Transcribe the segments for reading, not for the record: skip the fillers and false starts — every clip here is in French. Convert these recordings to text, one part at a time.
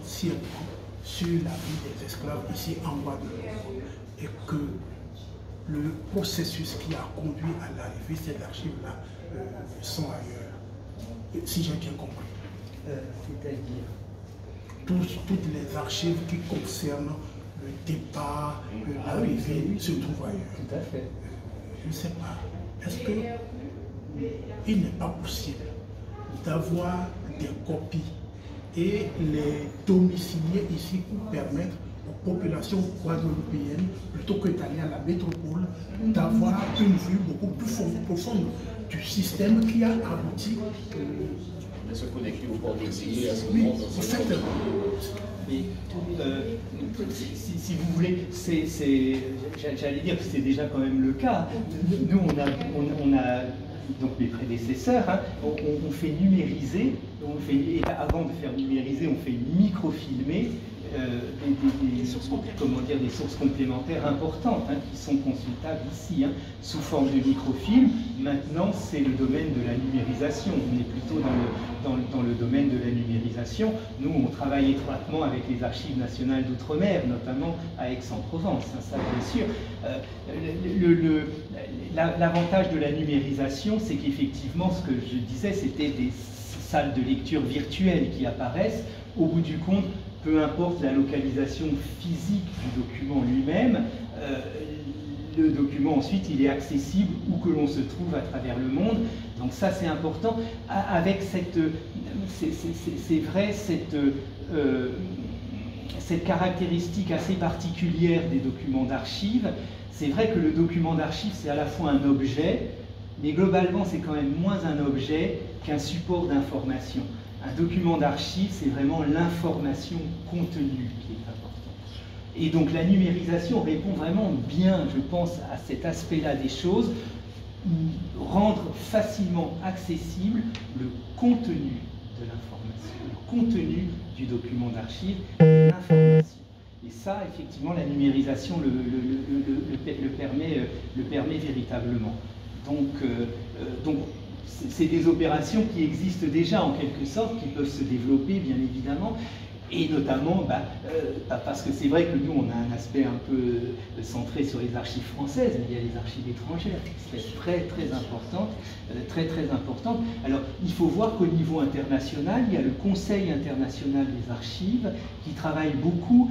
entièrement sur la vie des esclaves ici en Guadeloupe et que le processus qui a conduit à l'arrivée de ces archives-là sont ailleurs, si j'ai bien compris. C'est-à-dire toutes les archives qui concernent le départ, l'arrivée se trouvent ailleurs. Tout à fait. Je ne sais pas. Est-ce qu'il n'est pas possible d'avoir des copies et les domicilier ici pour permettre aux populations guadeloupéennes, plutôt que d'aller à la métropole, d'avoir une vue beaucoup plus profonde du système qui a abouti de se connecter au port d'exilé à ce oui, moment. en fait, si vous voulez, j'allais dire que c'est déjà quand même le cas. Nous, on a donc mes prédécesseurs, hein, on fait numériser, et avant de faire numériser, on fait microfilmer des sources complémentaires importantes, hein, qui sont consultables ici, hein, sous forme de microfilm. Maintenant, c'est le domaine de la numérisation. On est plutôt dans le domaine de la numérisation. Nous, on travaille étroitement avec les archives nationales d'outre-mer, notamment à Aix-en-Provence, hein, ça bien sûr. L'avantage de la numérisation, c'est qu'effectivement, ce que je disais, c'était des salles de lecture virtuelles qui apparaissent. Au bout du compte, peu importe la localisation physique du document lui-même, le document ensuite il est accessible où que l'on se trouve à travers le monde. Donc ça c'est important. Avec cette, c'est vrai, cette caractéristique assez particulière des documents d'archives, c'est vrai que le document d'archives c'est à la fois un objet, mais globalement c'est quand même moins un objet qu'un support d'information. Un document d'archives, c'est vraiment l'information contenue qui est importante. Et donc la numérisation répond vraiment bien, je pense, à cet aspect-là des choses, rendre facilement accessible le contenu de l'information, le contenu du document d'archives, l'information. Et ça, effectivement, la numérisation le permet véritablement. Donc c'est des opérations qui existent déjà en quelque sorte, qui peuvent se développer bien évidemment, et notamment parce que c'est vrai que nous on a un aspect un peu centré sur les archives françaises, mais il y a les archives étrangères qui sont très importantes. Alors il faut voir qu'au niveau international, il y a le Conseil international des archives qui travaille beaucoup,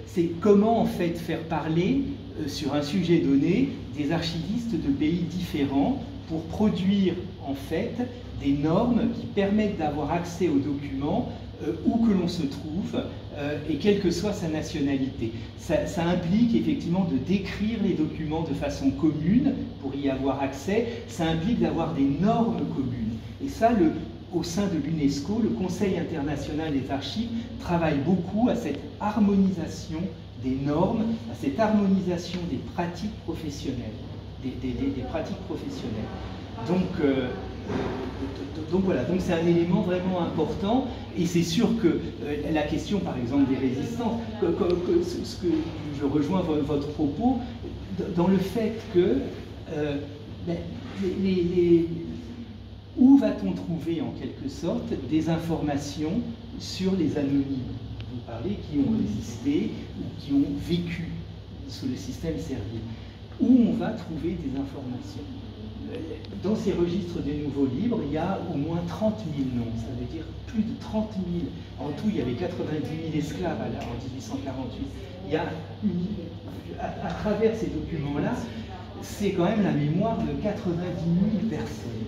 c'est comment en fait faire parler sur un sujet donné des archivistes de pays différents pour produire en fait des normes qui permettent d'avoir accès aux documents où que l'on se trouve et quelle que soit sa nationalité. Ça implique effectivement de décrire les documents de façon commune pour y avoir accès, ça implique d'avoir des normes communes. Et ça, au sein de l'UNESCO, le Conseil international des archives travaille beaucoup à cette harmonisation des normes, à cette harmonisation des pratiques professionnelles. Des pratiques professionnelles. Donc voilà, donc c'est un élément vraiment important, et c'est sûr que la question par exemple des résistances, ce que je rejoins votre propos, dans le fait que où va-t-on trouver en quelque sorte des informations sur les anonymes, vous parlez, qui ont résisté ou qui ont vécu sous le système servile? Où on va trouver des informations? Dans ces registres des nouveaux livres, il y a au moins 30 000 noms, ça veut dire plus de 30 000. En tout, il y avait 90 000 esclaves en 1848. Il y a à travers ces documents-là, c'est quand même la mémoire de 90 000 personnes.